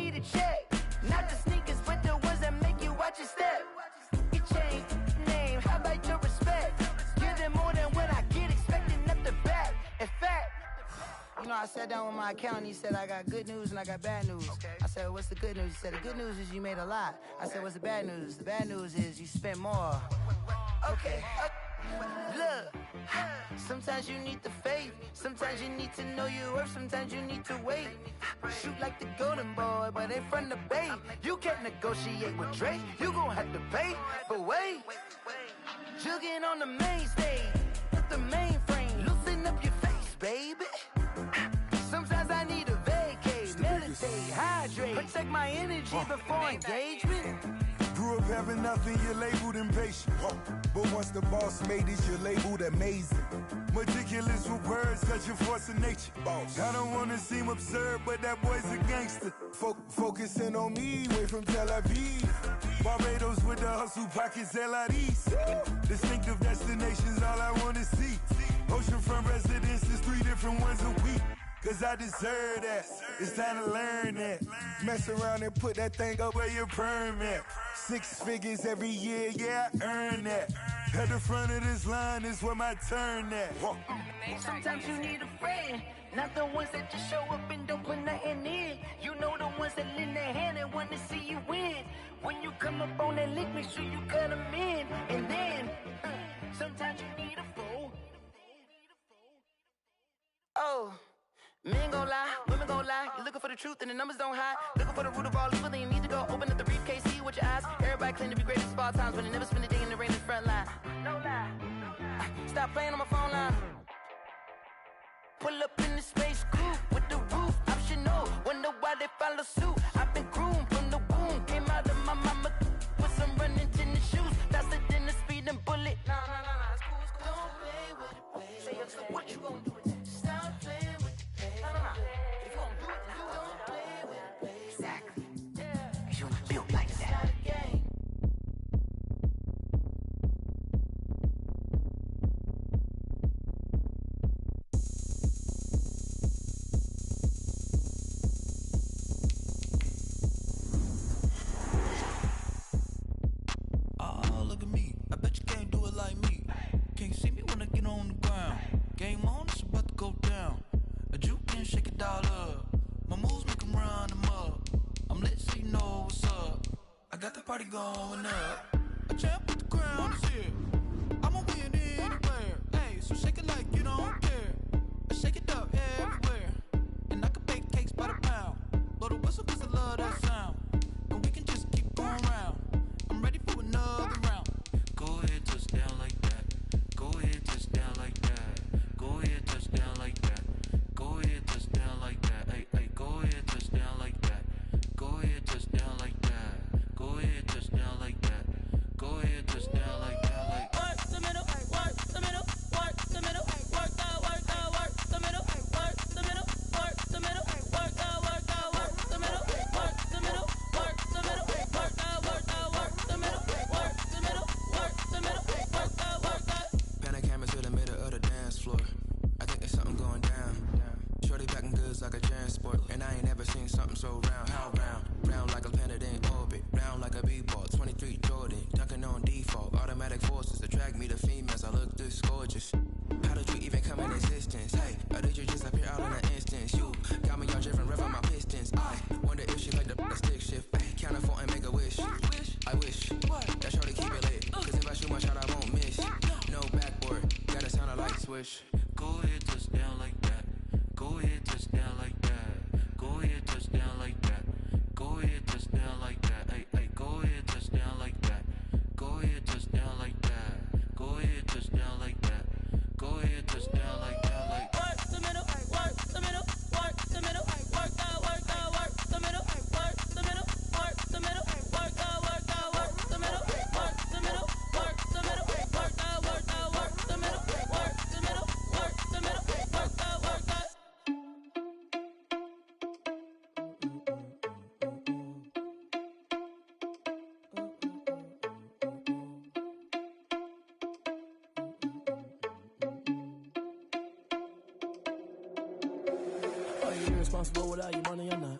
need a check. Not the sneakers, but the ones that make you watch your step. Your chain, name, how about your respect? Give them more than what I get, expecting nothing back. In fact, you know, I sat down with my accountant. He said, I got good news and I got bad news. Okay. I said, what's the good news? He said, the good news is you made a lot. I said, what's the bad news? The bad news is you spent more. Okay. Look, sometimes you need the faith. Sometimes you need to know your worth. Sometimes you need to wait. Shoot like the golden boy, but in front of the bay. You can't negotiate with Drake. You gon' have to pay. But wait, jugging on the main stage with the mainframe. Loosen up your face, baby. Sometimes I need a vacate, meditate, hydrate, protect my energy before engagement. Grew up having nothing, you're labeled impatient. But once the boss made it, you're labeled amazing. Meticulous with words, such a force of nature. I don't wanna seem absurd, but that boy's a gangster. Focusing on me, way from Tel Aviv. Barbados with the hustle pockets, LIDs. Distinctive destinations, all I wanna see. Oceanfront residences, 3 different ones a week. Cause I deserve that, it's time to learn that. Mess around and put that thing up where your perm at. 6 figures every year, yeah, I earn that. At the front of this line is where my turn at. Sometimes you need a friend, not the ones that just show up and don't put nothing in. You know the ones that lend their hand and want to see you win. When you come up on that lick, make sure you cut them in. And then, sometimes you need a fool. Oh. Men gon' lie, women gon' lie. You're looking for the truth and the numbers don't hide. Looking for the root of all evil, then you need to go open up the briefcase, see with your eyes. Everybody claim to be greatest of all times, but they never spend a day in the rain in the front line. No lie. Stop playing on my phone line. Pull up in the space coupe with the roof optional. Wonder why they follow suit. I've been groomed from the womb. Came out of my mama with some running tennis shoes. Faster than the speeding bullet. No, it's cool, it's cool. Don't play with it, play. Say, so what you gon' do with it? Stop playing with it, play. No. If you gon' do it, then you don't play with it, play. Exactly. Cause you're not built like that. It's not a game. Party going up. A champ with the crown is here. I'ma win anywhere. Hey, so shake it like you don't care. I shake it up everywhere. And I can bake cakes by the pound. Blow the whistle cause I love that sound. And we can just keep going round. I'm ready for another round. Go ahead, touch down like that. Go ahead, touch down like that. Go ahead, touch down like that. Go ahead, touch down like that. Hey, go ahead, touch down like that. Go ahead, touch down like that. Go ahead, touch down like that. Go ahead, touch down like that. Like work the middle, work the middle, work the middle, work out, work the middle, work the middle, work the middle, work out, work the middle, work the middle, work the middle, work out, work the middle, work the middle, work the middle, work out. Pan a camera to the middle of the dance floor. I think there's something going down. Shorty packing goods like a transport, and I ain't never seen something so round. How round? Round like a planet in orbit, round like a b-ball. 23 Jordan, dunking on default. Automatic forces attract me to females. I look this gorgeous. How did you even come in existence? Hey, or did you just appear out in an instance? You got me all driven, revving my pistons. I wonder if she like the stick shift. Count a 4 and make a wish. I wish that shorty keep it lit. Cause if I shoot my shot, I won't miss. No backboard, gotta sound a light switch. Go ahead, touch down like that. Go ahead, touch down like that. Go ahead, touch down like that. Go ahead, touch down like that. Hey, go ahead, touch down like that. Go ahead, touch down like that. Go ahead, touch down like that. Go ahead, touch down like that. Like work the middle, work the middle, work the middle, work out, work the middle, work the middle, work the middle, work out, work the middle, work the middle, work the middle, work out, work the middle, work the middle, work the middle, work out, work out. Are you irresponsible without your money or not?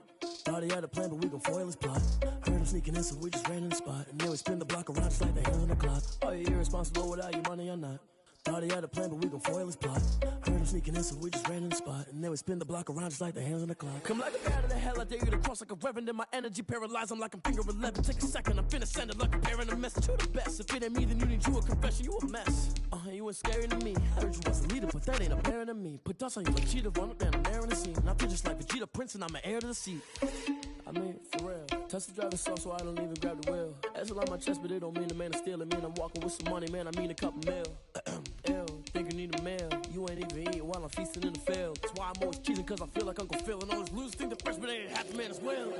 Thought he had a plan, but we gon' foil his plot. Heard him sneaking in, so we just ran in the spot. And then we spin the block around just like the hands on the clock. Are you irresponsible without your money or not? Thought he had a plan, but we gon' foil his plot. Heard him sneaking in, so we just ran in the spot. And then we spin the block around just like the hands on the clock. Come like a bat of the hell, I dare you to cross like a reverend. In my energy paralyzed, I'm like I'm finger 11. Take a second, I'm finna send it like a parent a message to the best. If it ain't me, then you need you a confession, you a mess. You ain't scary to me. I heard you was a leader, but that ain't apparent to me. Put dust on you like cheetah, run up and I'm there in the scene. And I feel just like Vegeta Prince and I'm an heir to the seat. I mean, for real. Tesla driving slow, so I don't even grab the wheel. That's on my chest, but it don't mean the man is stealing. Mean I'm walking with some money, man, I mean a couple mil. Ew, think you need a meal. You ain't even eating while I'm feasting in the field. That's why I'm always cheating, cause I feel like Uncle Phil. And all those losers think the freshman ain't half a man as well.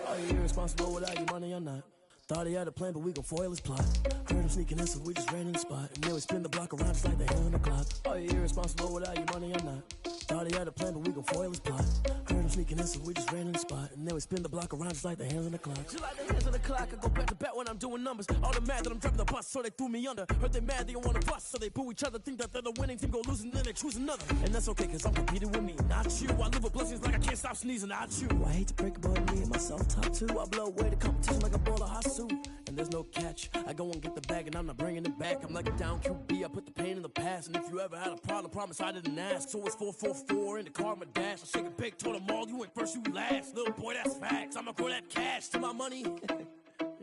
Are you irresponsible without your money or not? Thought he had a plan, but we gon' foil his plot. Heard him sneaking in, so we just ran in the spot. And then we spin the block around just like the hands on the clock. Are you irresponsible without your money or not? Thought he had a plan, but we gon' foil his plot. Heard him sneaking in, so we just ran in the spot. And then we spin the block around just like the hands on the clock. Just like the hands on the clock, I go back to back when I'm doing numbers. All the mad that I'm driving the bus, so they threw me under. Heard they mad, they don't wanna bust, so they boo each other. Think that they're the winning team, go losing, then they choose another. And that's okay, cause I'm competing with me, not you. I live with blessings like I can't stop sneezing, not you. I hate to break it, but me and myself top two. I blow away the competition like a bowl of hot soup. And there's no catch. I go and get the bag and I'm not bringing it back. I'm like a down QB, I put the pain in the past. And if you ever had a problem, promise I didn't ask. So it's 444 in the car, my dash. I shake it big, told them all, you ain't first, you last. Little boy, that's facts. I'ma grow that cash to my money. You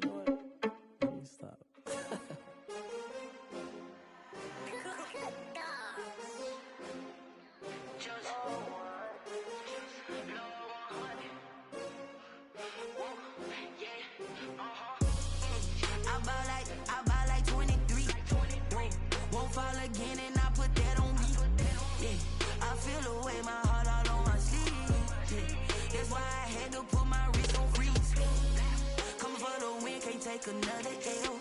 know what? Let me stop. I buy like 23. Won't fall again and I put that on me. Yeah, I feel the way my heart all on my sleeve. Yeah, that's why I had to put my wrist on freeze. Coming for the win, can't take another L.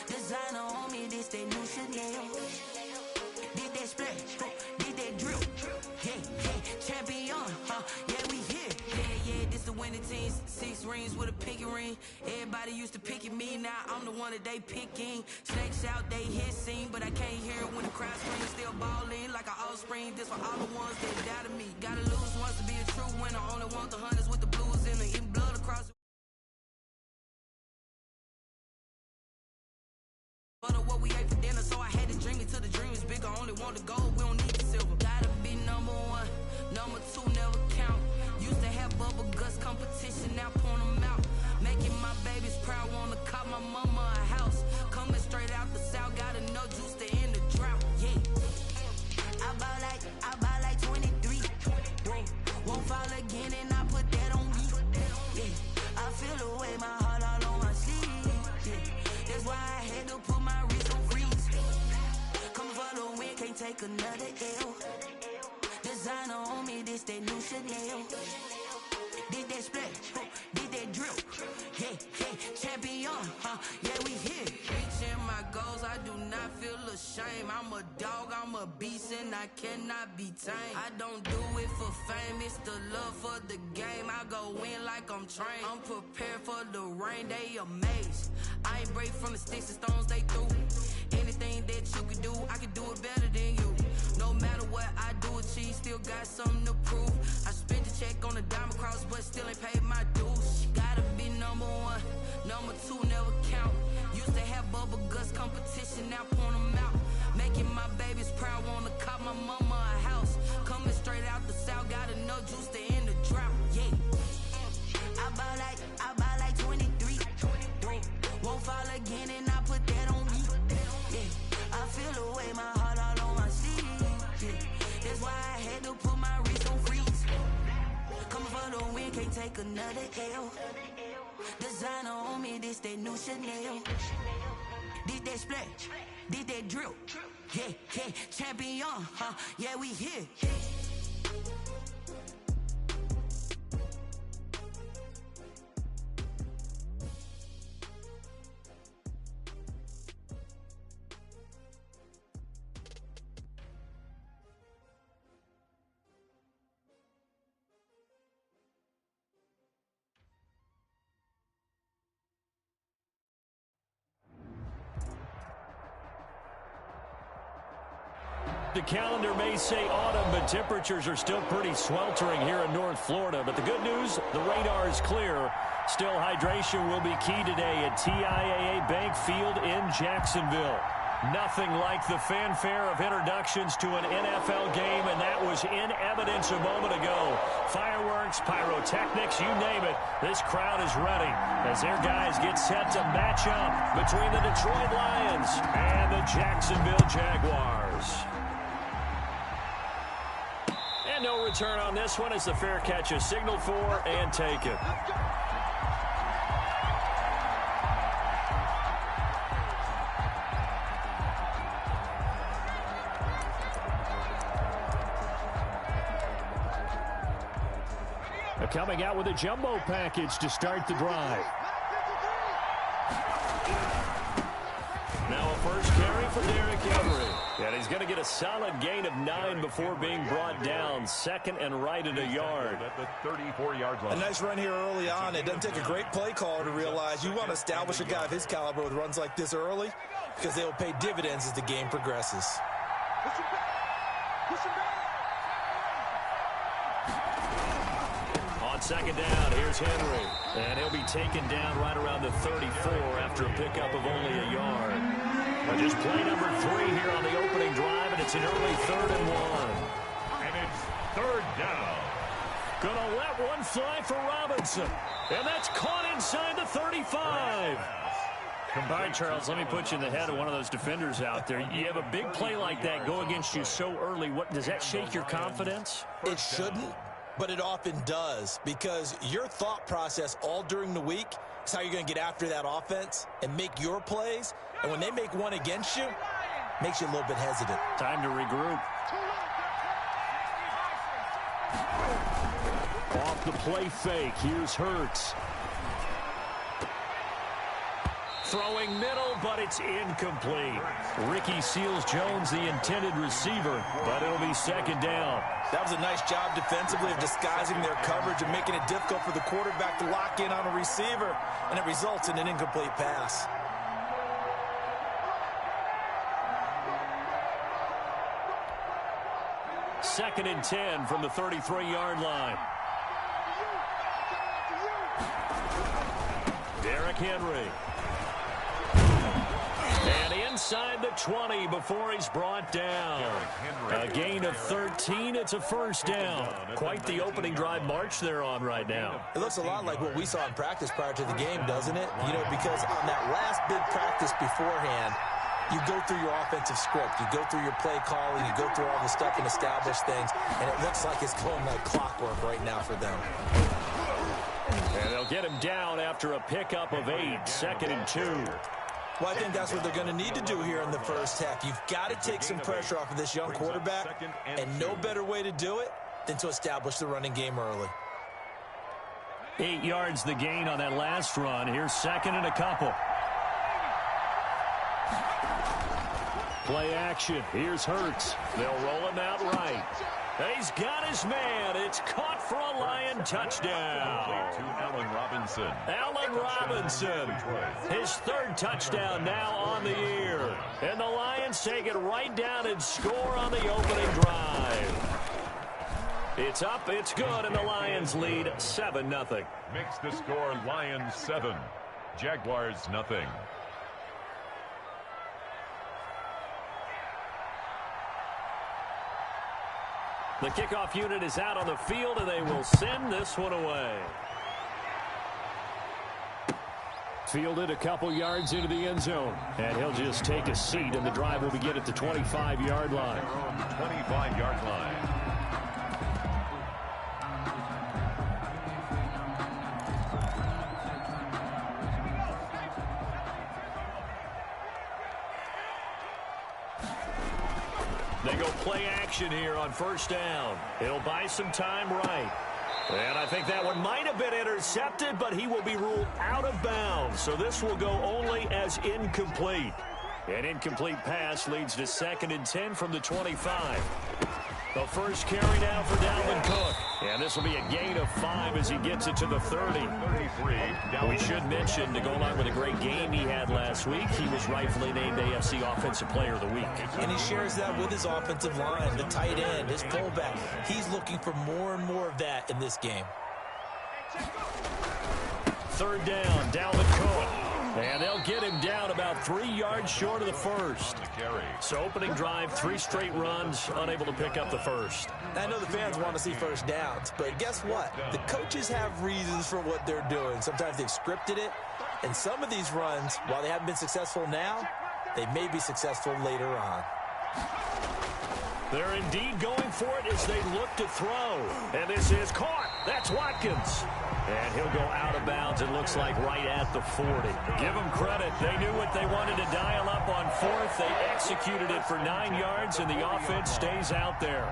Designer on me, this that new Chanel. Did that splash, did that drill. Yeah, champion, yeah, we here. Yeah, this the winning team. 6 rings with a pinky ring. Everybody used to pick at me, now I'm the one that they picking. Snakes out, they hissing, but I can't hear it when the crowd screams. Still balling like an offspring. This for all the ones that doubted me. Gotta lose once to be a true winner. Only want the hunters with the blues in it. Eating blood across. But what we ate for dinner, so I had to dream it till the dream is bigger. Only want the gold, we don't need the silver. Gotta be number 1, number 2 never count. Used to have bubble guts competition, now point them out. Making my babies proud, wanna cop my mama a house. Coming straight out the south, got enough juice to end the drought. Yeah, I buy like 23. Won't fall again and I put that on me. Yeah, I feel the way my heart all on my sleeve. Yeah, that's why I had to put my wrist on freeze. Coming for the win, can't take another L. Designer on me, this that new Chanel. Did that splash, did that drill. Yeah, champion, yeah, we here. Reaching my goals, I do not feel ashamed. I'm a dog, I'm a beast, and I cannot be tamed. I don't do it for fame, it's the love for the game. I go in like I'm trained. I'm prepared for the rain, they amazed. I ain't break from the sticks and stones they threw. Anything that you can do, I can do it better than you. No matter what I do, achieve, still got something to prove. I spent the check on the diamond cross, but still ain't paid my dues. Gotta be number 1, number 2 never count. Used to have bubble guts competition, now point them out. Making my babies proud, wanna cop my mama a house. Coming straight out the south, got enough juice to end the drought. Yeah, I buy like 23. Won't fall again and I put that on me. Yeah, I feel the way my heart all on my sleeve. Yeah, that's why I had to put my wrist on freeze. Coming for the win, can't take another L. Designer on me, this that new Chanel. Did that splash, did that drill. Yeah, champion, yeah, we here. The calendar may say autumn, but temperatures are still pretty sweltering here in North Florida. But the good news, the radar is clear. Still, hydration will be key today at TIAA Bank Field in Jacksonville. Nothing like the fanfare of introductions to an NFL game, and that was in evidence a moment ago. Fireworks, pyrotechnics, you name it. This crowd is ready as their guys get set to match up between the Detroit Lions and the Jacksonville Jaguars. And no return on this one as the fair catch is signaled for and taken. Coming out with a jumbo package to start the drive. Now a first carry for Derrick Henry. And he's going to get a solid gain of 9 before being brought down. Second and right at a yard. At the 34-yard line. A nice run here early on. It doesn't take a great play caller to realize you want to establish a guy of his caliber with runs like this early because they will pay dividends as the game progresses. Second down, here's Henry. And he'll be taken down right around the 34 after a pickup of only a yard. But just play number 3 here on the opening drive, and it's an early 3rd and 1. And it's 3rd down. Gonna let one fly for Robinson. And that's caught inside the 35. All right, Charles, let me put you in the head of one of those defenders out there. You have a big play like that go against you so early. What does that shake your confidence? It shouldn't. But it often does, because your thought process all during the week is how you're going to get after that offense and make your plays. And when they make one against you, it makes you a little bit hesitant. Time to regroup. Off the play fake, here's Hurts. Throwing middle, but it's incomplete. Ricky Seals-Jones, the intended receiver, but it'll be second down. That was a nice job defensively of disguising their coverage and making it difficult for the quarterback to lock in on a receiver, and it results in an incomplete pass. Second and 10 from the 33-yard line. Derrick Henry. And inside the 20 before he's brought down. A gain of 13. It's a first down. Quite the opening drive march they're on right now. It looks a lot like what we saw in practice prior to the game, doesn't it? You know, because on that last big practice beforehand, you go through your offensive script. You go through your play calling. You go through all the stuff and establish things. And it looks like it's going like clockwork right now for them. And they'll get him down after a pickup of 8. Second and 2. Well, I think that's what they're going to need to do here in the first half. You've got to take some pressure off of this young quarterback, and no better way to do it than to establish the running game early. 8 yards the gain on that last run. Here's second and a couple. Play action. Here's Hurts. They'll roll him out right. He's got his man. It's caught for a Lion touchdown. To Allen Robinson. Allen Robinson. His 3rd touchdown now on the year. And the Lions take it right down and score on the opening drive. It's up, it's good, and the Lions lead 7-0. Makes the score Lions 7, Jaguars 0. The kickoff unit is out on the field, and they will send this one away. Fielded a couple yards into the end zone, and he'll just take a seat, and the drive will begin at the 25-yard line. 25-yard line. They go play action here on first down. He'll buy some time right. And I think that one might have been intercepted, but he will be ruled out of bounds. So this will go only as incomplete. An incomplete pass leads to second and 10 from the 25. The first carry now for Dalvin Cook. And this will be a gain of 5 as he gets it to the 30. 33, We should mention, to go along with a great game he had last week, he was rightfully named AFC Offensive Player of the Week. And he shares that with his offensive line, the tight end, his fullback. He's looking for more and more of that in this game. Third down, Dalvin Cook. And they'll get him down about 3 yards short of the first. So opening drive, 3 straight runs, unable to pick up the first. I know the fans want to see first downs, but guess what? The coaches have reasons for what they're doing. Sometimes they've scripted it, and some of these runs, while they haven't been successful now, they may be successful later on. They're indeed going for it as they look to throw. And this is caught. That's Watkins. And he'll go out of bounds, it looks like, right at the 40. Give them credit. They knew what they wanted to dial up on fourth. They executed it for 9 yards, and the offense stays out there.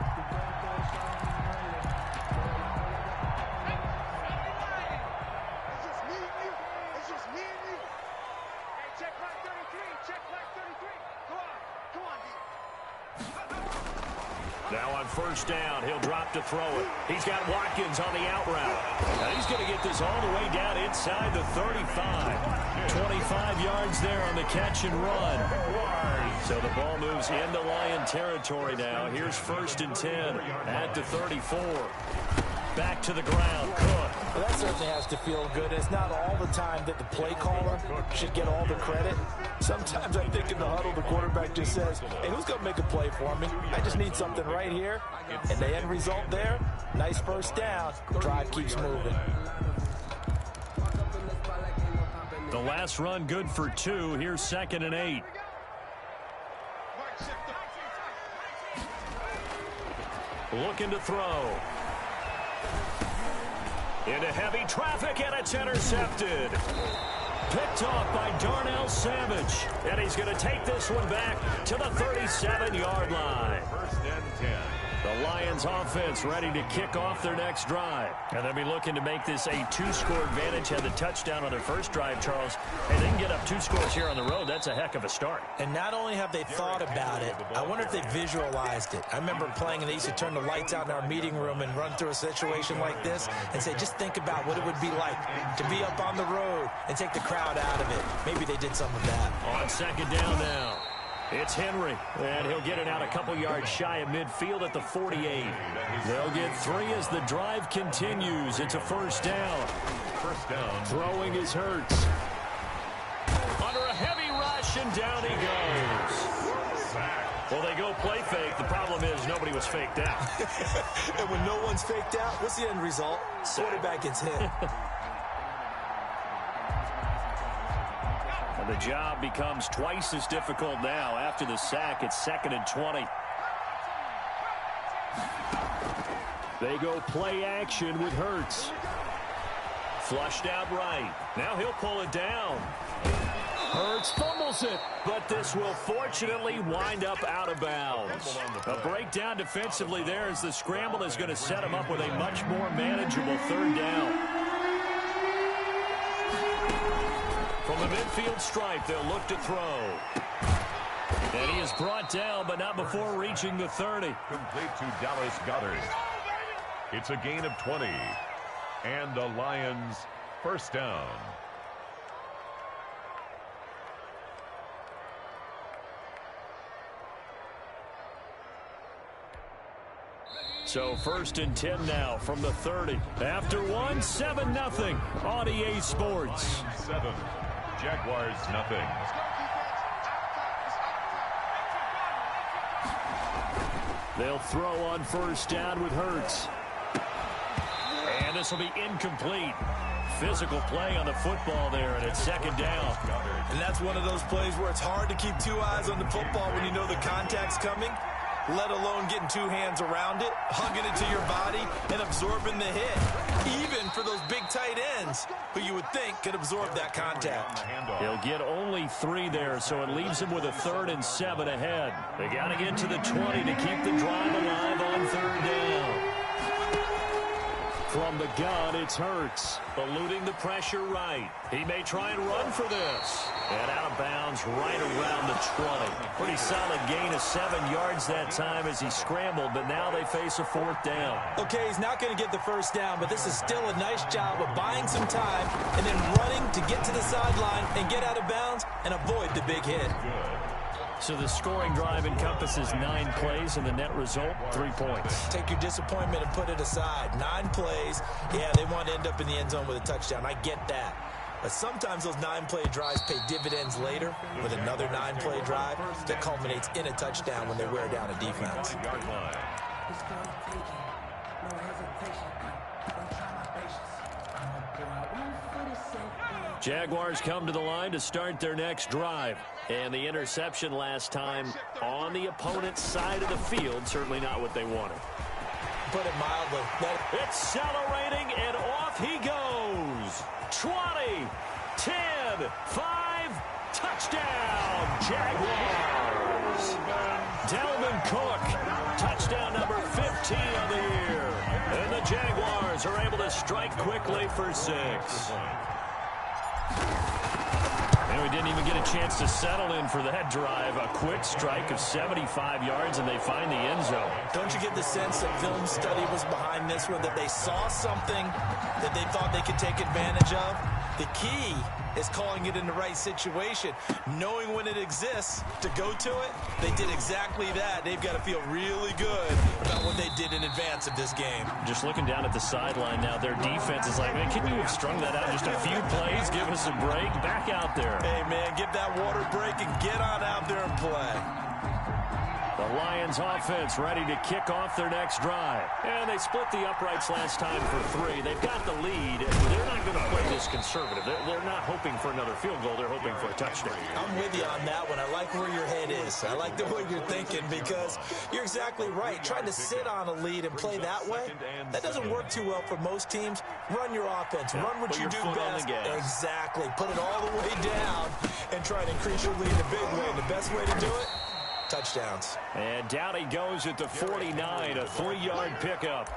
Now on first down, he'll drop to throw it. He's got Watkins on the out route. Now he's going to get this all the way down inside the 35. 25 yards there on the catch and run. So the ball moves into Lion territory now. Here's 1st and 10 at the 34. Back to the ground, Cook. Well, that certainly has to feel good. It's not all the time that the play caller should get all the credit. Sometimes I think in the huddle, the quarterback just says, hey, who's going to make a play for me? I just need something right here. And the end result there, nice first down. The drive keeps moving. The last run good for 2. Here's 2nd and 8. Looking to throw. Into heavy traffic, and it's intercepted. Picked off by Darnell Savage. And he's going to take this one back to the 37-yard line. 1st and 10. The Lions offense ready to kick off their next drive. And they'll be looking to make this a 2-score advantage. Had the touchdown on their first drive, Charles. And they can get up 2 scores here on the road. That's a heck of a start. And not only have they thought about it, I wonder if they visualized it. I remember playing, and they used to turn the lights out in our meeting room and run through a situation like this and say, just think about what it would be like to be up on the road and take the crowd out of it. Maybe they did some of that. On 2nd down now. It's Henry, and he'll get it out a couple yards shy of midfield at the 48. They'll get 3 as the drive continues. It's a 1st down. 1st down. Throwing is Hurts. Under a heavy rush, and down he goes. Well, they go play fake. The problem is nobody was faked out. And when no one's faked out, what's the end result? Quarterback gets hit. The job becomes twice as difficult now. After the sack, it's 2nd and 20. They go play action with Hurts. Flushed out right. Now he'll pull it down. Hurts fumbles it, but this will fortunately wind up out of bounds. A breakdown defensively there as the scramble is going to set him up with a much more manageable 3rd down. From the midfield stripe, they'll look to throw. And he is brought down, but not before reaching the 30. Complete to Dallas Goedert. It's a gain of 20. And the Lions 1st down. So 1st and 10 now from the 30. After 1, 7-0 on EA Sports. 7. Jaguars nothing. They'll throw on 1st down with Hurts. And this will be incomplete. Physical play on the football there, and it's 2nd down. And that's one of those plays where it's hard to keep 2 eyes on the football when you know the contact's coming, let alone getting 2 hands around it, hugging it to your body, and absorbing the hit. Even for those big tight ends who you would think could absorb that contact. He'll get only 3 there, so it leaves him with a 3rd and 7 ahead. They got to get to the 20 to keep the drive alive on 3rd down. From the gun, it's Hurts, eluding the pressure right. He may try and run for this. And out of bounds right around the 20. Pretty solid gain of 7 yards that time as he scrambled, but now they face a 4th down. Okay, he's not going to get the 1st down, but this is still a nice job of buying some time and then running to get to the sideline and get out of bounds and avoid the big hit. So the scoring drive encompasses 9 plays, and the net result, 3 points. Take your disappointment and put it aside. 9 plays. Yeah, they want to end up in the end zone with a touchdown. I get that. But sometimes those 9-play drives pay dividends later with another 9-play drive that culminates in a touchdown when they wear down a defense. Jaguars come to the line to start their next drive. And the interception last time on the opponent's side of the field, certainly not what they wanted. Put it mildly. Accelerating, and off he goes. 20, 10, 5, touchdown, Jaguars. Dalvin Cook, touchdown number 15 of the year. And the Jaguars are able to strike quickly for 6. And we didn't even get a chance to settle in for that drive. A quick strike of 75 yards, and they find the end zone. Don't you get the sense that film study was behind this one, that they saw something that they thought they could take advantage of? The key is calling it in the right situation, knowing when it exists to go to it. They did exactly that. They've got to feel really good about what they did in advance of this game. Just looking down at the sideline now, their defense is like, man, can you have strung that out just a few plays? Give us a break. Back out there. Hey, man, give that water break and get on out there and play. The Lions offense ready to kick off their next drive. And they split the uprights last time for 3. They've got the lead. They're not going to play this conservative. They're not hoping for another field goal. They're hoping for a touchdown. I'm with you on that one. I like where your head is. I like the way you're thinking because you're exactly right. Trying to sit on a lead and play that way, that doesn't work too well for most teams. Run your offense. Run what you do best. Exactly. Put it all the way down and try to increase your lead in a big way. And the best way to do it, touchdowns. And down he goes at the 49, a 3-yard pickup.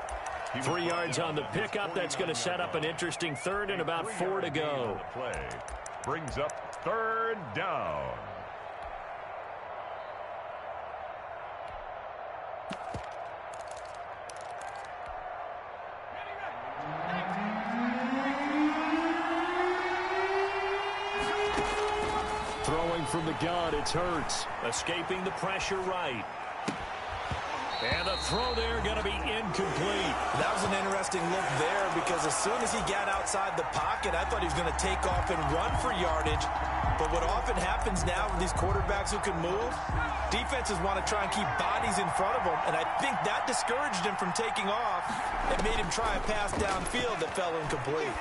3 yards on the pickup. That's going to set up an interesting third and about 4 to go. Play brings up 3rd down. Throwing from the gun, it's Hurts. Escaping the pressure right. And the throw there going to be incomplete. That was an interesting look there because as soon as he got outside the pocket, I thought he was going to take off and run for yardage. But what often happens now with these quarterbacks who can move, defenses want to try and keep bodies in front of them. And I think that discouraged him from taking off and made him try a pass downfield that fell incomplete.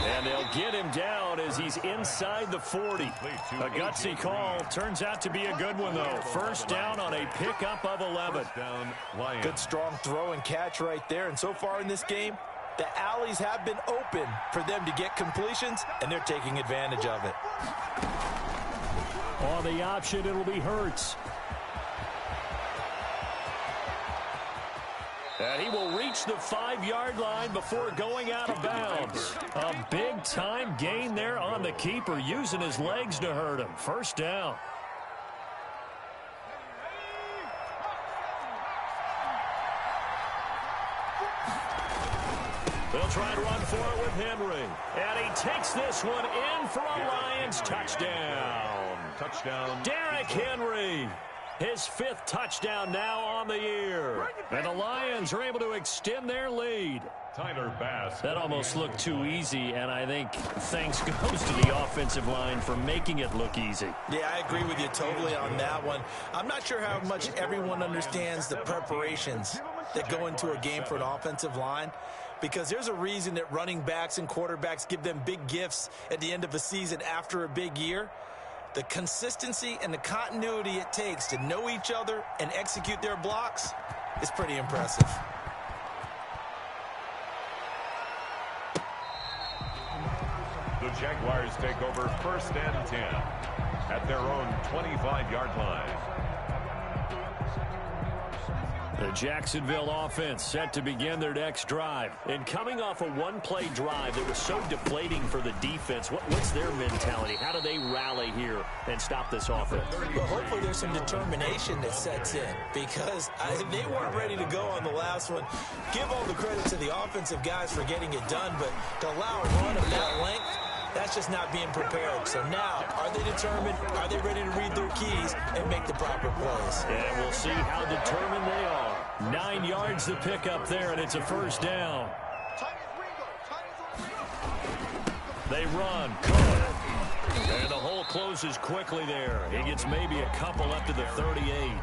And they'll get him down as he's inside the 40. A gutsy call. Turns out to be a good one, though. 1st down on a pickup of 11. Good, strong throw and catch right there. And so far in this game, the alleys have been open for them to get completions, and they're taking advantage of it. On the option, it'll be Hurts. And he will reach the 5-yard line before going out of bounds. A big-time gain there on the keeper, using his legs to hurt him. 1st down. They'll try and run for it with Henry. And he takes this one in for a Lions touchdown. Derrick Henry. His 5th touchdown now on the year. And the Lions are able to extend their lead. Tyler Bass. That almost looked too easy, and I think thanks goes to the offensive line for making it look easy. Yeah, I agree with you totally on that one. I'm not sure how much everyone understands the preparations that go into a game for an offensive line, because there's a reason that running backs and quarterbacks give them big gifts at the end of a season after a big year. The consistency and the continuity it takes to know each other and execute their blocks is pretty impressive. The Jaguars take over 1st and 10 at their own 25-yard line. The Jacksonville offense set to begin their next drive. And coming off a 1-play drive that was so deflating for the defense, what's their mentality? How do they rally here and stop this offense? Well, hopefully there's some determination that sets in because they weren't ready to go on the last one. Give all the credit to the offensive guys for getting it done, but to allow a run of that length, That's just not being prepared. So now, are they determined? Are they ready to read their keys and make the proper plays? And we'll see how determined they are. 9 yards to pick up there, and it's a first down. They run. And the hole closes quickly there. He gets maybe a couple up to the 38.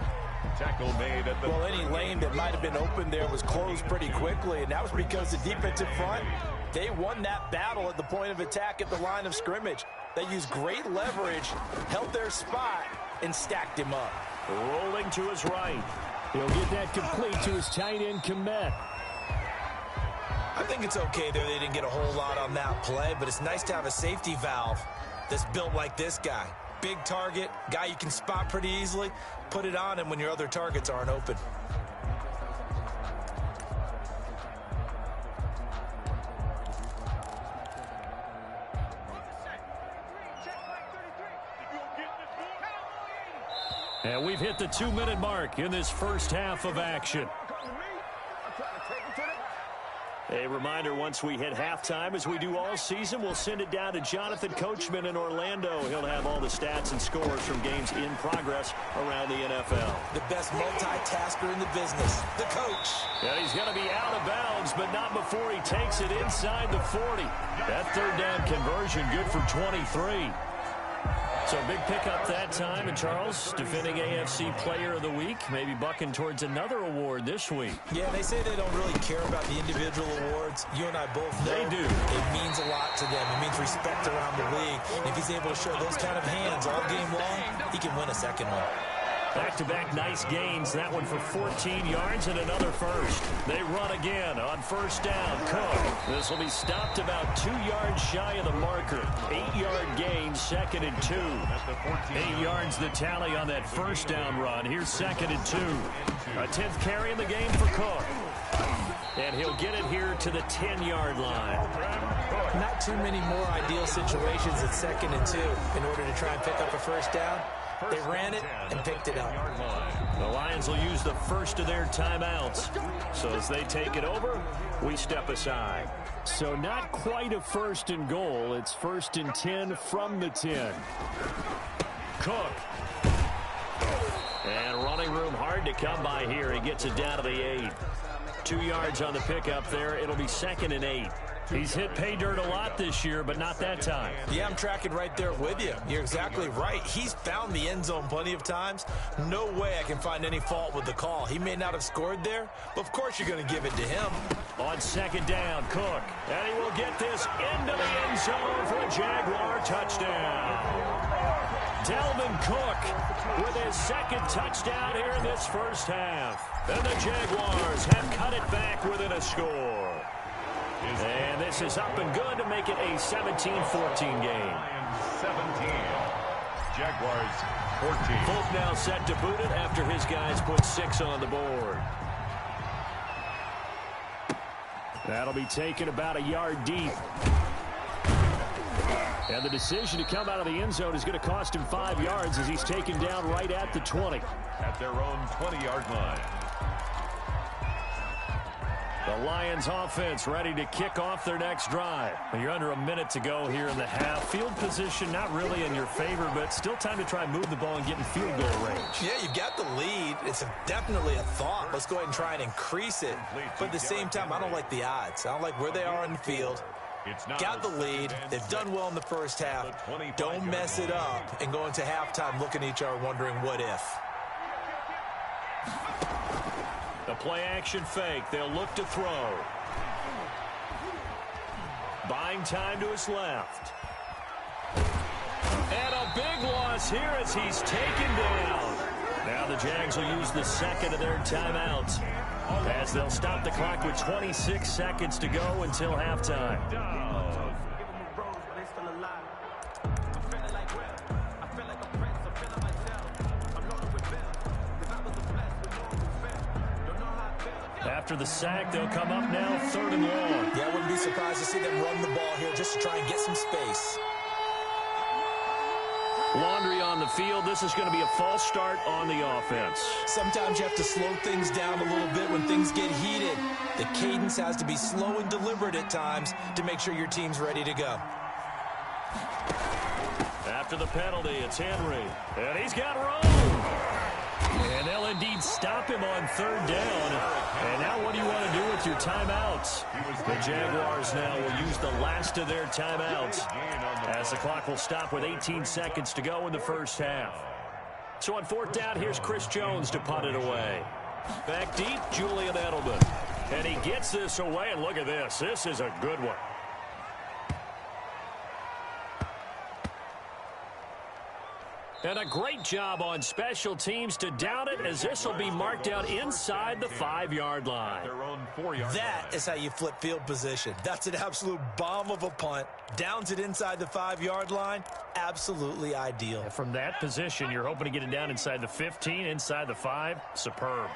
Tackle made at the... Well, any lane that might have been open there was closed pretty quickly, and that was because the defensive front, they won that battle at the point of attack at the line of scrimmage. They used great leverage, held their spot, and stacked him up. Rolling to his right. He'll get that complete to his tight end, Komet. I think it's okay there they didn't get a whole lot on that play, but it's nice to have a safety valve that's built like this guy. Big target, guy you can spot pretty easily. Put it on him when your other targets aren't open. And we've hit the 2-minute mark in this first half of action. A reminder, once we hit halftime, as we do all season, we'll send it down to Jonathan Coachman in Orlando. He'll have all the stats and scores from games in progress around the NFL. The best multitasker in the business, the coach. And he's going to be out of bounds, but not before he takes it inside the 40. That third down conversion good for 23. So big pickup that time, and Charles, defending AFC Player of the Week, maybe bucking towards another award this week. Yeah, they say they don't really care about the individual awards. You and I both know they do. It means a lot to them. It means respect around the league. And if he's able to show those kind of hands all game long, he can win a second one. Back-to-back nice gains. That one for 14 yards and another first. They run again on first down. Cook. This will be stopped about 2 yards shy of the marker. 8-yard gain, 2nd and 2. 8 yards the tally on that first down run. Here's 2nd and 2. A 10th carry in the game for Cook. And he'll get it here to the 10-yard line. Not too many more ideal situations at 2nd and 2 in order to try and pick up a first down. They ran it and picked it up. The Lions will use the first of their timeouts. So as they take it over, we step aside. So not quite a first and goal. It's 1st and 10 from the 10. Cook. And running room hard to come by here. He gets it down to the 8. 2 yards on the pickup there. It'll be 2nd and 8. He's hit pay dirt a lot this year, but not that time. Yeah, I'm tracking right there with you. You're exactly right. He's found the end zone plenty of times. No way I can find any fault with the call. He may not have scored there, but of course you're going to give it to him. On 2nd down, Cook. And he will get this into the end zone for a Jaguar touchdown. Dalvin Cook with his 2nd touchdown here in this first half. And the Jaguars have cut it back within a score. And this is up and good to make it a 17-14 game. 17. Jaguars 14. Folk now set to boot it after his guys put 6 on the board. That'll be taken about a yard deep. And the decision to come out of the end zone is going to cost him 5 yards as he's taken down right at the 20. At their own 20-yard line. The Lions offense ready to kick off their next drive. You're under a minute to go here in the half. Field position not really in your favor, but still time to try and move the ball and get in field goal range. Yeah, you've got the lead. It's definitely a thought. Let's go ahead and try and increase it. But at the same time, I don't like the odds. I don't like where they are in the field. Got the lead. They've done well in the first half. Don't mess it up and go into halftime looking at each other wondering what if. The play action fake. They'll look to throw. Buying time to his left. And a big loss here as he's taken down. Now the Jags will use the 2nd of their timeouts as they'll stop the clock with 26 seconds to go until halftime. After the sack, they'll come up now 3rd and long. Yeah, I wouldn't be surprised to see them run the ball here just to try and get some space. Laundry on the field. This is going to be a false start on the offense. Sometimes you have to slow things down a little bit when things get heated. The cadence has to be slow and deliberate at times to make sure your team's ready to go. After the penalty, it's Henry. And he's got room. And they'll indeed stop him on third down. And now what do you want to do with your timeouts? The Jaguars now will use the last of their timeouts as the clock will stop with 18 seconds to go in the first half. So on fourth down, here's Chris Jones to punt it away. Back deep, Julian Edelman. And he gets this away, and look at this. This is a good one. And a great job on special teams to down it, as this will be marked out inside the 5-yard line. That is how you flip field position. That's an absolute bomb of a punt. Downs it inside the 5-yard line. Absolutely ideal. And from that position, you're hoping to get it down inside the 15, inside the 5. Superb.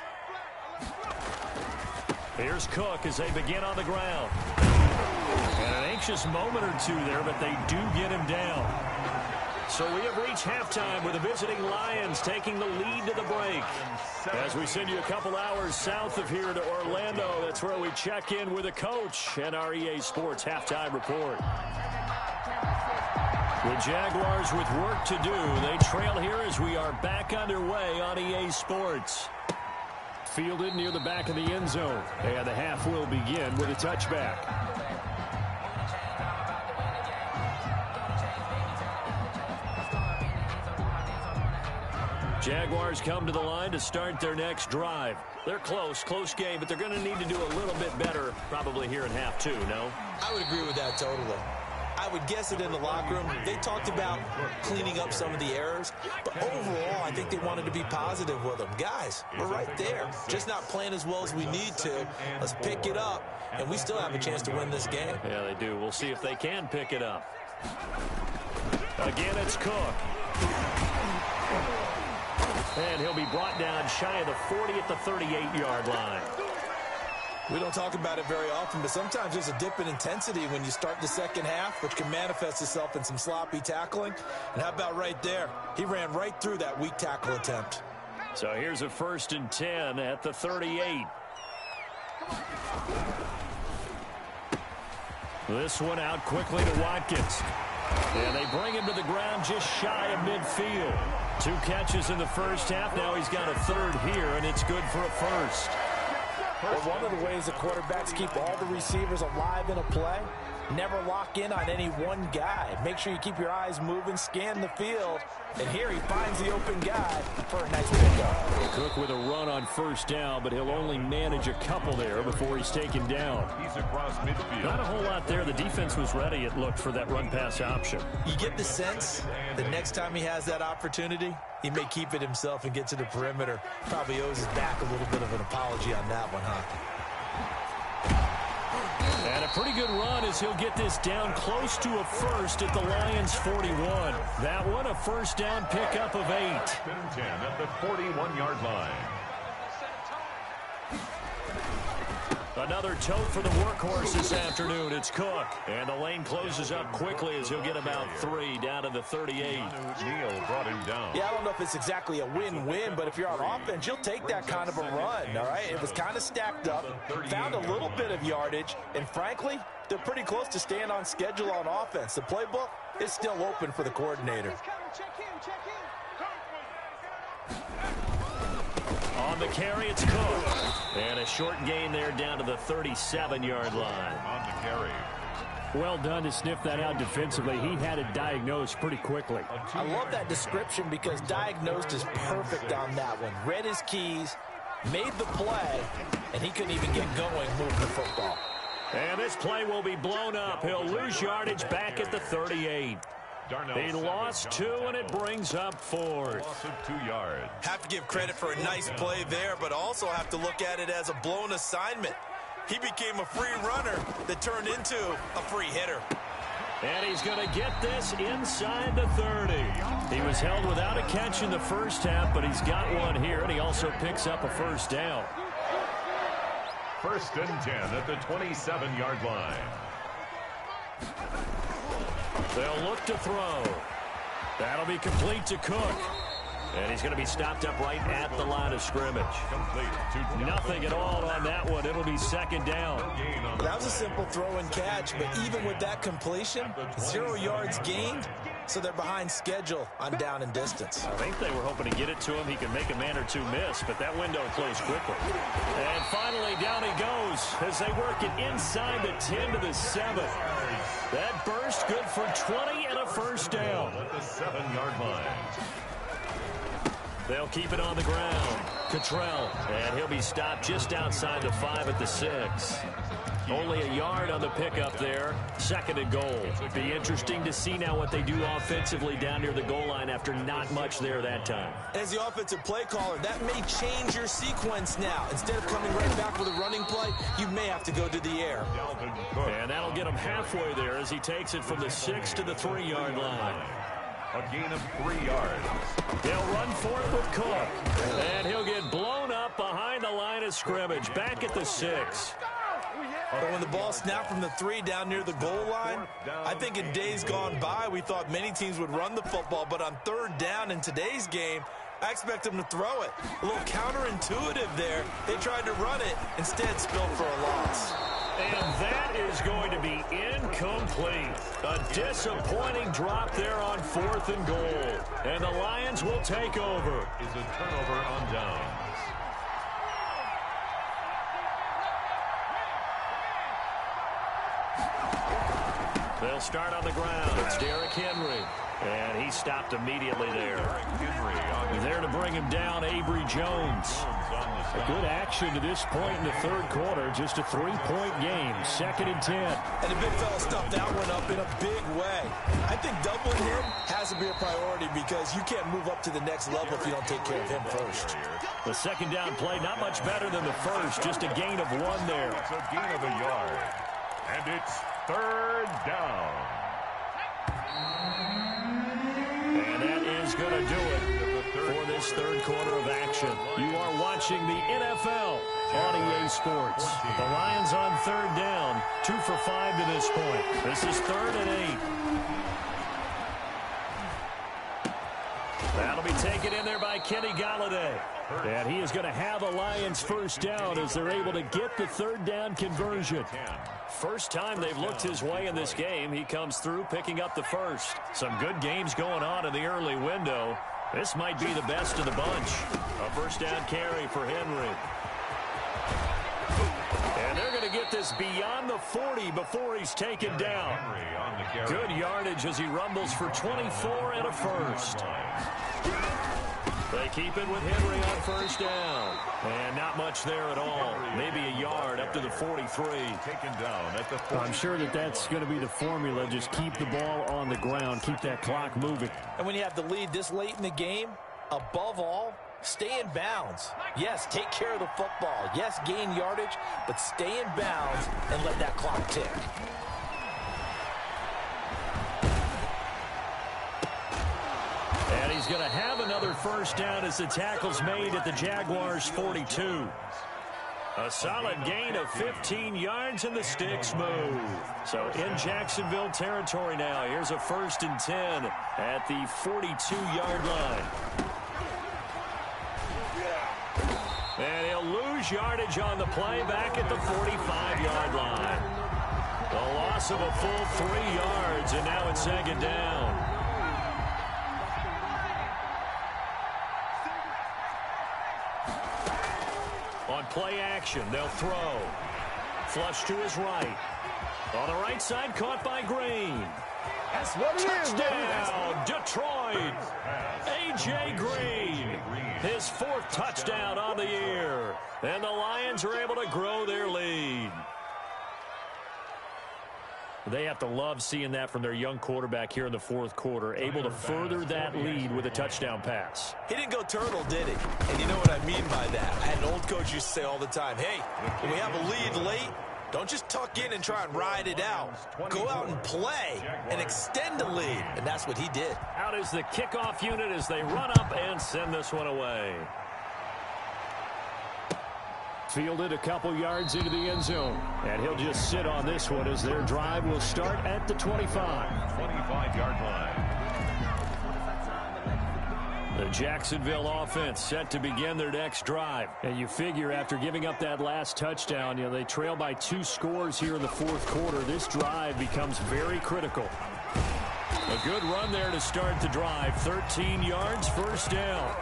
Here's Cook as they begin on the ground. And an anxious moment or two there, but they do get him down. So we have reached halftime with the visiting Lions taking the lead to the break. As we send you a couple hours south of here to Orlando, that's where we check in with the coach and our EA Sports halftime report. The Jaguars with work to do. They trail here as we are back underway on EA Sports. Fielded near the back of the end zone. And the half will begin with a touchback. Jaguars come to the line to start their next drive. They're close game, but they're going to need to do a little bit better probably here in half two, no? I would agree with that totally. I would guess it in the locker room. They talked about cleaning up some of the errors, but overall, I think they wanted to be positive with them. Guys, we're right there. Just not playing as well as we need to. Let's pick it up, and we still have a chance to win this game. Yeah, they do. We'll see if they can pick it up. Again, it's Cook. And he'll be brought down shy of the 40 at the 38-yard line. We don't talk about it very often, but sometimes there's a dip in intensity when you start the second half, which can manifest itself in some sloppy tackling. And how about right there? He ran right through that weak tackle attempt. So here's a 1st and 10 at the 38. This one out quickly to Watkins. And they bring him to the ground just shy of midfield. 2 catches in the first half. Now he's got a 3rd here, and it's good for a 1st. Well, one of the ways the quarterbacks keep all the receivers alive in a play, never lock in on any one guy. Make sure you keep your eyes moving, scan the field, and here he finds the open guy for a nice pickup. Cook with a run on 1st down, but he'll only manage a couple there before he's taken down. He's across midfield. Not a whole lot there. The defense was ready, it looked, for that run-pass option. You get the sense the next time he has that opportunity, he may keep it himself and get to the perimeter. Probably owes his back a little bit of an apology on that one, huh? And a pretty good run as he'll get this down close to a 1st at the Lions' 41. That one, a 1st down pickup of 8. 10 at the 41-yard line. Another tote for the workhorse this afternoon. It's Cook. And the lane closes up quickly as he'll get about 3 down to the 38. Neal brought him down. Yeah, I don't know if it's exactly a win-win, but if you're on offense, you'll take that kind of a run, all right? It was kind of stacked up, found a little bit of yardage, and frankly, they're pretty close to staying on schedule on offense. The playbook is still open for the coordinator. On the carry, it's Cook. And a short gain there down to the 37-yard line. On the carry. Well done to sniff that out defensively. He had it diagnosed pretty quickly. I love that description because diagnosed is perfect on that one. Read his keys, made the play, and he couldn't even get going moving the football. And this play will be blown up. He'll lose yardage back at the 38. He lost 2, and it brings up 4th. Loss of 2 yards. Have to give credit for a nice play there, but also have to look at it as a blown assignment. He became a free runner that turned into a free hitter. And he's going to get this inside the 30. He was held without a catch in the first half, but he's got one here, and he also picks up a 1st down. 1st and 10 at the 27-yard line. They'll look to throw. That'll be complete to Cook. And he's going to be stopped up right at the line of scrimmage. Complete. Nothing at all on that one. It'll be 2nd down. That was a simple throw and catch, but even with that completion, 0 yards gained, so they're behind schedule on down and distance. I think they were hoping to get it to him. He could make a man or two miss, but that window closed quickly. And finally, down he goes as they work it inside the 10 to the 7. That burst good for 20 and a first down. At the 7-yard line. They'll keep it on the ground. Cottrell, and he'll be stopped just outside the 5 at the 6. Only a yard on the pickup there. 2nd and goal. Be interesting to see now what they do offensively down near the goal line after not much there that time. As the offensive play caller, that may change your sequence now. Instead of coming right back with a running play, you may have to go to the air. And that'll get him halfway there as he takes it from the 6 to the 3-yard line. A gain of 3 yards. They'll run for it with Cook. And he'll get blown up behind the line of scrimmage. Back at the 6. But when the ball snapped from the 3 down near the goal line, I think in days gone by, we thought many teams would run the football. But on 3rd down in today's game, I expect them to throw it. A little counterintuitive there. They tried to run it, instead spilled for a loss. And that is going to be incomplete. A disappointing drop there on 4th and goal. And the Lions will take over. Is a turnover on downs. They'll start on the ground. It's Derrick Henry. And he stopped immediately there. There to bring him down, Avery Jones. A good action to this point in the 3rd quarter. Just a 3-point game. 2nd and 10. And the big fella stuffed that one up in a big way. I think doubling him has to be a priority because you can't move up to the next level if you don't take care of him first. The 2nd down play, not much better than the first. Just a gain of 1 there. It's a gain of a yard. And it's 3rd down. And that is going to do it for this 3rd quarter of action. You are watching the NFL on EA Sports. The Lions on 3rd down, 2 for 5 to this point. This is 3rd and 8. That'll be taken in there by Kenny Golladay. And he is going to have a Lions first down as they're able to get the 3rd down conversion. First time they've looked his way in this game. He comes through picking up the first. Some good games going on in the early window. This might be the best of the bunch. A first down carry for Henry. And they're going to get this beyond the 40 before he's taken down. Good yardage as he rumbles for 24 and a first. They keep it with Henry on first down. And not much there at all. Maybe a yard up to the 43. Taken down at the 40. I'm sure that's going to be the formula. Just keep the ball on the ground. Keep that clock moving. And when you have the lead this late in the game, above all, stay in bounds. Yes, take care of the football. Yes, gain yardage, but stay in bounds and let that clock tick. And he's going to have another first down as the tackle's made at the Jaguars' 42. A solid gain of 15 yards and the sticks move. So in Jacksonville territory now. Here's a 1st and 10 at the 42-yard line. And he'll lose yardage on the play back at the 45-yard line. The loss of a full 3 yards, and now it's 2nd down. On play action, they'll throw. Flush to his right. On the right side, caught by Green. That's what it is, Touchdown, Detroit. A.J. Green. His 4th touchdown on the year. And the Lions are able to grow their lead. They have to love seeing that from their young quarterback here in the 4th quarter, able to further that lead with a touchdown pass. He didn't go turtle, did he? And you know what I mean by that. I had an old coach used to say all the time, hey, when we have a lead late, don't just tuck in and try and ride it out. Go out and play and extend the lead. And that's what he did. Out is the kickoff unit as they run up and send this one away. Fielded a couple yards into the end zone. And he'll just sit on this one as their drive will start at the 25. 25-yard line. The Jacksonville offense set to begin their next drive. And you figure after giving up that last touchdown, they trail by 2 scores here in the 4th quarter. This drive becomes very critical. A good run there to start the drive. 13 yards, first down.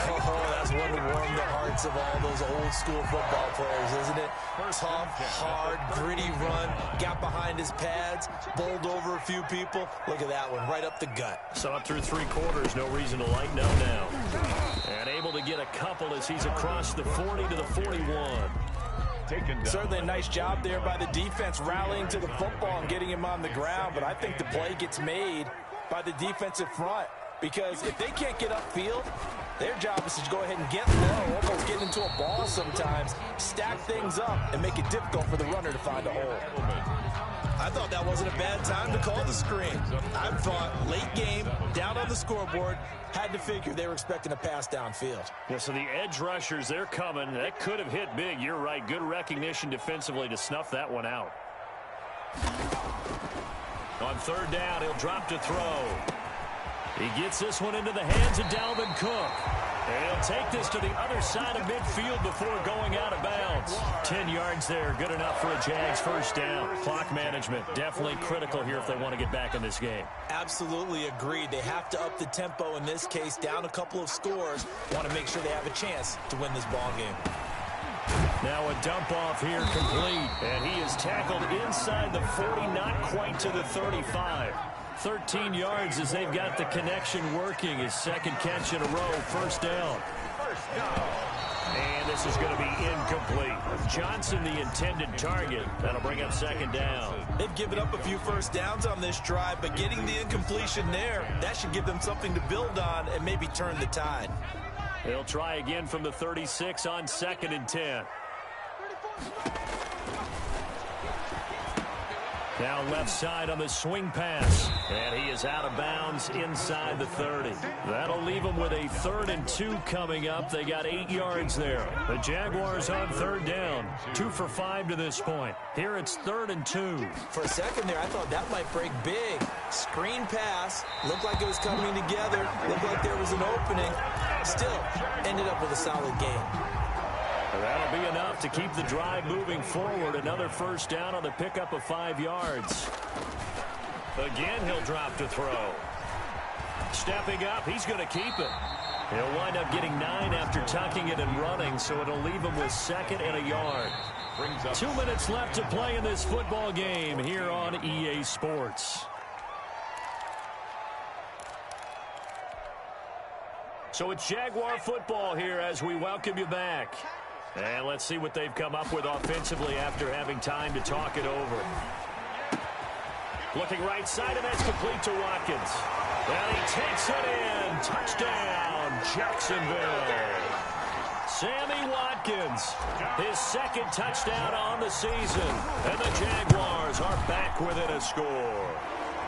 Oh, that's one to warm the hearts of all those old school football players, isn't it? Tough, hard, gritty run. Got behind his pads, bowled over a few people. Look at that one, right up the gut. Saw it through 3 quarters. No reason to lighten up now. And able to get a couple as he's across the 40 to the 41. Certainly a nice job there by the defense rallying to the football and getting him on the ground. But I think the play gets made by the defensive front. Because if they can't get upfield, their job is to go ahead and get low, almost get into a ball sometimes, stack things up, and make it difficult for the runner to find a hole. I thought that wasn't a bad time to call the screen. I thought late game, down on the scoreboard, had to figure they were expecting a pass downfield. Yeah, so the edge rushers, they're coming. That could have hit big. You're right. Good recognition defensively to snuff that one out. On 3rd down, he'll drop to throw. He gets this one into the hands of Dalvin Cook. And he'll take this to the other side of midfield before going out of bounds. 10 yards there, good enough for a Jags first down. Clock management, definitely critical here if they want to get back in this game. Absolutely agreed. They have to up the tempo in this case, down a couple of scores. Want to make sure they have a chance to win this ball game. Now a dump off here complete. And he is tackled inside the 40, not quite to the 35. 13 yards as they've got the connection working. His second catch in a row, first down. And this is going to be incomplete. Johnson, the intended target. That'll bring up 2nd down. They've given up a few first downs on this drive, but getting the incompletion there, that should give them something to build on and maybe turn the tide. They'll try again from the 36 on 2nd and 10. Now left side on the swing pass. And he is out of bounds inside the 30. That'll leave them with a 3rd and 2 coming up. They got 8 yards there. The Jaguars on 3rd down. 2 for 5 to this point. Here it's 3rd and 2. For a second there, I thought that might break big. Screen pass. Looked like it was coming together. Looked like there was an opening. Still, ended up with a solid game. That'll be enough to keep the drive moving forward. Another first down on the pickup of 5 yards. Again, he'll drop to throw. Stepping up, he's going to keep it. He'll wind up getting 9 after tucking it and running, so it'll leave him with 2nd and a yard. 2 minutes left to play in this football game here on EA Sports. So it's Jaguar football here as we welcome you back. And let's see what they've come up with offensively after having time to talk it over. Looking right side, and that's complete to Watkins. And he takes it in. Touchdown, Jacksonville. Sammy Watkins, his 2nd touchdown on the season. And the Jaguars are back within a score.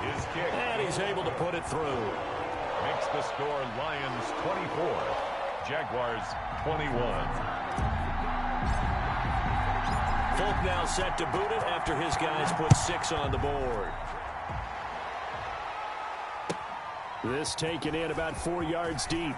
His kick. And he's able to put it through. Makes the score Lions 24, Jaguars 21. Folk now set to boot it after his guys put 6 on the board. This taken in about 4 yards deep.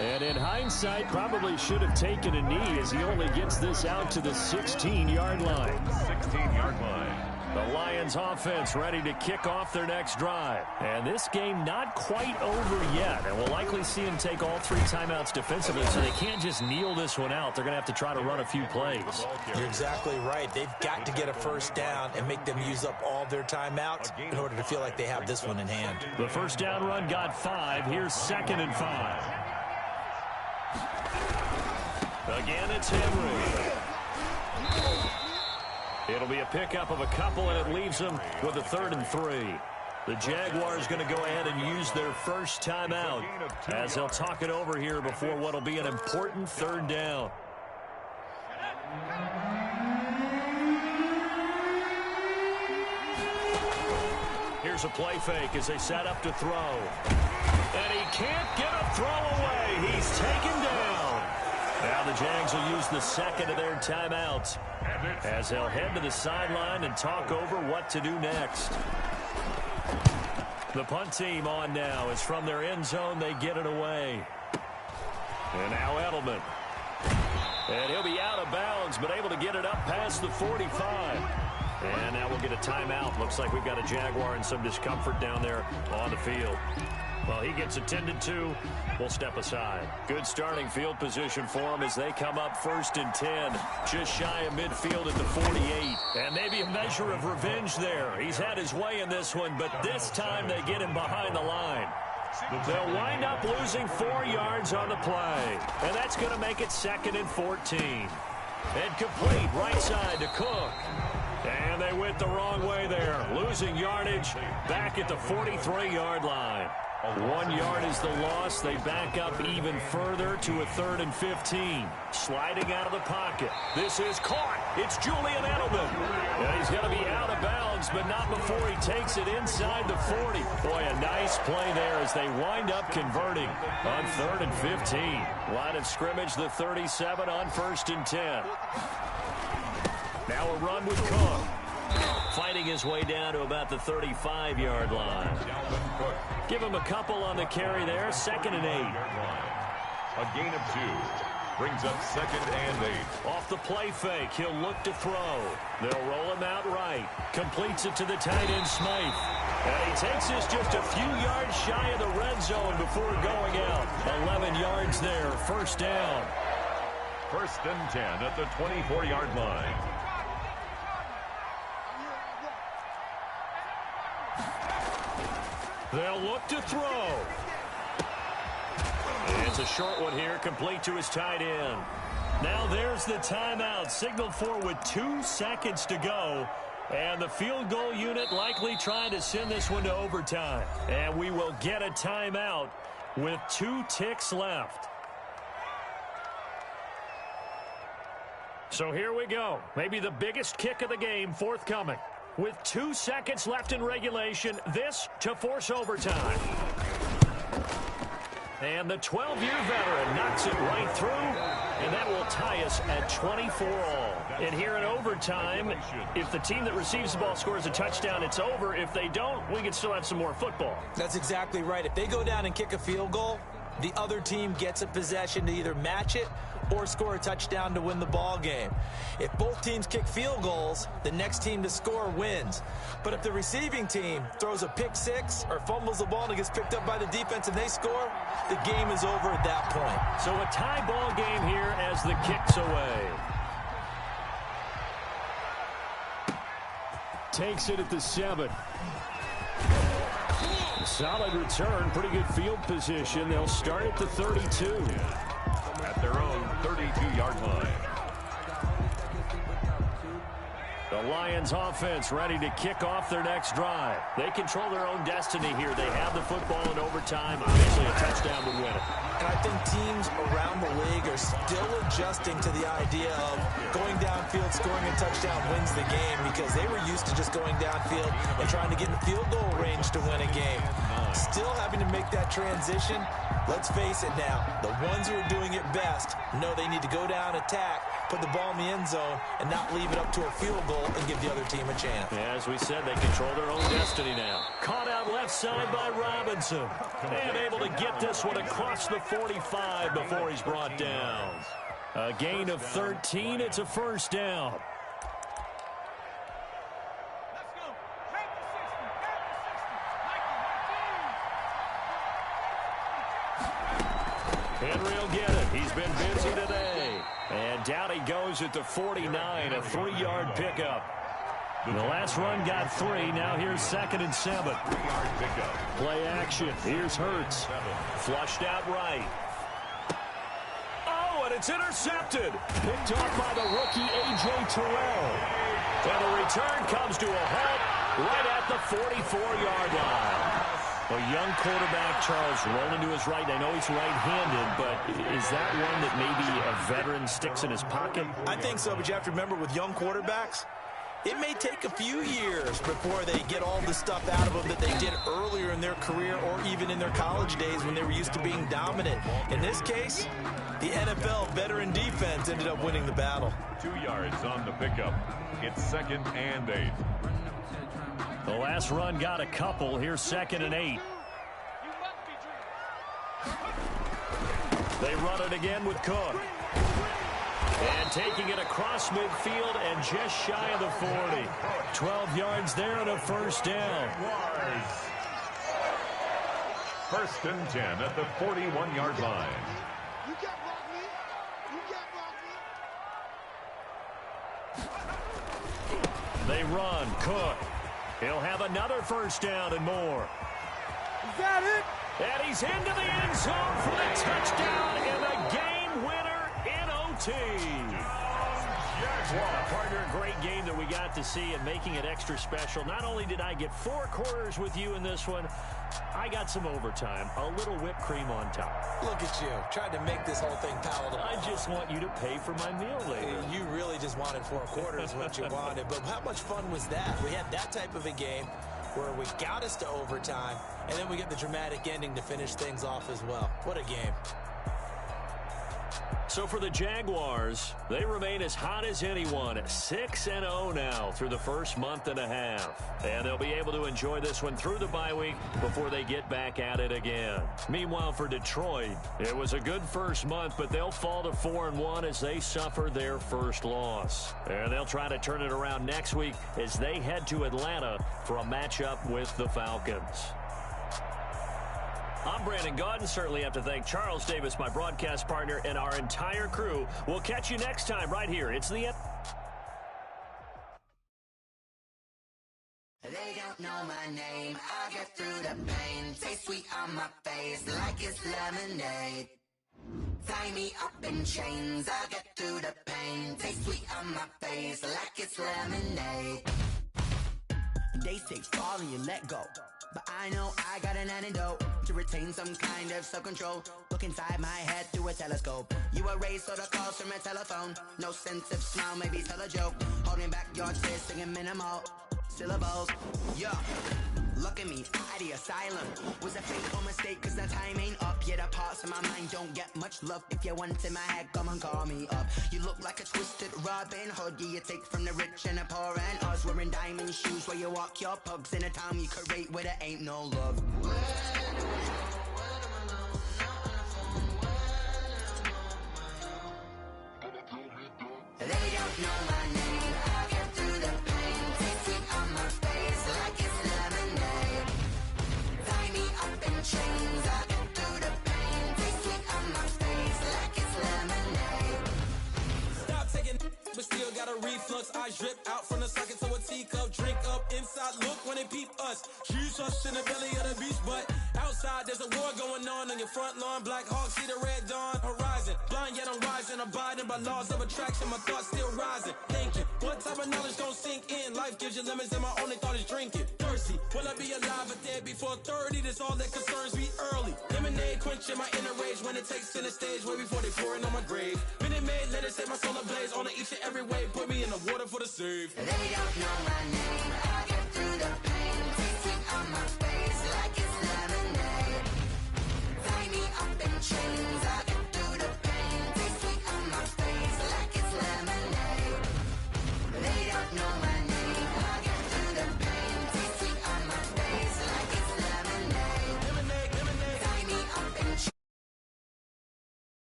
And in hindsight, probably should have taken a knee as he only gets this out to the 16-yard line. 16-yard line. The Lions offense ready to kick off their next drive. And this game not quite over yet. And we'll likely see them take all 3 timeouts defensively, so they can't just kneel this one out. They're going to have to try to run a few plays. You're exactly right. They've got to get a first down and make them use up all their timeouts in order to feel like they have this one in hand. The first down run got 5. Here's 2nd and 5. Again, it's Henry. It'll be a pickup of a couple, and it leaves them with a 3rd and 3. The Jaguars going to go ahead and use their first timeout as they'll talk it over here before what will be an important 3rd down. Here's a play fake as they set up to throw. And he can't get a throw away. He's taken down. Now the Jags will use the 2nd of their timeouts as they'll head to the sideline and talk over what to do next. The punt team on now is from their end zone. They get it away. And now Edelman. And he'll be out of bounds, but able to get it up past the 45. And now we'll get a timeout. Looks like we've got a Jaguar in some discomfort down there on the field. Well, he gets attended to. We'll step aside. Good starting field position for him as they come up 1st and 10. Just shy of midfield at the 48. And maybe a measure of revenge there. He's had his way in this one, but this time they get him behind the line. They'll wind up losing 4 yards on the play. And that's going to make it 2nd and 14. And complete right side to Cook. And they went the wrong way there. Losing yardage back at the 43-yard line. 1 yard is the loss. They back up even further to a 3rd and 15. Sliding out of the pocket. This is caught. It's Julian Edelman. And he's going to be out of bounds, but not before he takes it inside the 40. Boy, a nice play there as they wind up converting on 3rd and 15. Line of scrimmage, the 37 on 1st and 10. Now a run with Cook. Fighting his way down to about the 35-yard line. Give him a couple on the carry there. 2nd and 8. A gain of 2. Brings up 2nd and 8. Off the play fake, he'll look to throw. They'll roll him out right. Completes it to the tight end, Smythe. And he takes this just a few yards shy of the red zone before going out. 11 yards there, 1st down. 1st and 10 at the 24-yard line. They'll look to throw. And it's a short one here, complete to his tight end. Now there's the timeout, signaled for with 2 seconds to go. And the field goal unit likely trying to send this one to overtime. And we will get a timeout with 2 ticks left. So here we go. Maybe the biggest kick of the game forthcoming. With 2 seconds left in regulation, this to force overtime. And the 12-year veteran knocks it right through, and that will tie us at 24 all. And here in overtime, if the team that receives the ball scores a touchdown, it's over. If they don't, we can still have some more football. That's exactly right. If they go down and kick a field goal, the other team gets a possession to either match it or score a touchdown to win the ball game. If both teams kick field goals, the next team to score wins. But if the receiving team throws a pick six or fumbles the ball and it gets picked up by the defense and they score, the game is over at that point. So a tie ball game here as the kick's away. Takes it at the 7. Solid return, pretty good field position. They'll start at the 32. At their own 32-yard line. The Lions offense ready to kick off their next drive. They control their own destiny here. They have the football in overtime. Obviously a touchdown to win it. And I think teams around the league are still adjusting to the idea of going downfield, scoring a touchdown wins the game, because they were used to just going downfield and trying to get in field goal range to win a game. Still having to make that transition. Let's face it now, the ones who are doing it best know they need to go down, attack, put the ball in the end zone, and not leave it up to a field goal and give the other team a chance. As we said, they control their own destiny now. Caught out left side by Robinson. And able to get this one across the 45 before he's brought down. A gain of 13. It's a 1st down. Henry will get it. He's been busy today. And down he goes at the 49, a 3-yard pickup. The last run got 3. Now here's 2nd and 7. Play action. Here's Hurts. Flushed out right. Oh, and it's intercepted. Picked off by the rookie A.J. Terrell. And the return comes to a halt right at the 44-yard line. A young quarterback, Charles, rolling to his right. I know he's right-handed, but is that one that maybe a veteran sticks in his pocket? I think so, but you have to remember with young quarterbacks, it may take a few years before they get all the stuff out of them that they did earlier in their career or even in their college days when they were used to being dominant. In this case, the NFL veteran defense ended up winning the battle. 2 yards on the pickup. It's 2nd and 8. The last run got a couple. Here's 2nd and 8. They run it again with Cook. And taking it across midfield and just shy of the 40. 12 yards there and a first down. First and 10 at the 41-yard line. You can't block me. You can't block me. They run. Cook. He'll have another first down and more. Is that it? And he's into the end zone for the touchdown and the game winner in OT. Partner, a great game that we got to see and making it extra special. Not only did I get 4 quarters with you in this one, I got some overtime, a little whipped cream on top. Look at you, tried to make this whole thing palatable. I just want you to pay for my meal later. You really just wanted 4 quarters what you wanted, but how much fun was that? We had that type of a game where we got us to overtime, and then we get the dramatic ending to finish things off as well. What a game. So for the Jaguars, they remain as hot as anyone at 6-0 now through the first month and a half. And they'll be able to enjoy this one through the bye week before they get back at it again. Meanwhile, for Detroit, it was a good first month, but they'll fall to 4-1 as they suffer their first loss. And they'll try to turn it around next week as they head to Atlanta for a matchup with the Falcons. I'm Brandon Gaudin. Certainly have to thank Charles Davis, my broadcast partner, and our entire crew. We'll catch you next time right here. It's the end. They don't know my name. I get through the pain. Taste sweet on my face like it's lemonade. Tie me up in chains. I get through the pain. Taste sweet on my face like it's lemonade. They say fall and you let go, but I know I got an antidote to retain some kind of self-control. Look inside my head through a telescope. You erase all the calls from a telephone. No sense of smile, maybe tell a joke. Holding back your tears, singing minimal syllables. Yeah, look at me, at the asylum. Was a fate or mistake, cause the time ain't up. Yeah, the parts of my mind don't get much love. If you want in my head, come and call me up. You look like a twisted Robin Hood. Yeah, you take from the rich and the poor and us. Wearing diamond shoes where you walk your pugs in a town you create where there ain't no love. They don't know my name. I get through the pain. Taste sweet on my face like it's lemonade. Tie me up in chains. I get through the pain. Taste sweet on my face like it's lemonade. Stop taking, but still got a reflux. I drip out from the socket to a teacup. Drink up inside. Look when they peep us. Shoes us in the belly of the beach, but outside there's a war going on your front lawn. Black Hawk see the red dawn horizon. Blind yet I'm rising, abiding by laws of attraction. My thoughts still rising. Thinking, what type of knowledge don't sink in? Life gives you limits and my only thought is drinking. Thirsty, will I be alive or dead before 30? That's all that concerns me early. Lemonade quenching my inner rage when it takes center stage way before they pour it on my grave. Minute Maid, let it set my soul ablaze. On each and every way, put me in the water for the save. They don't know my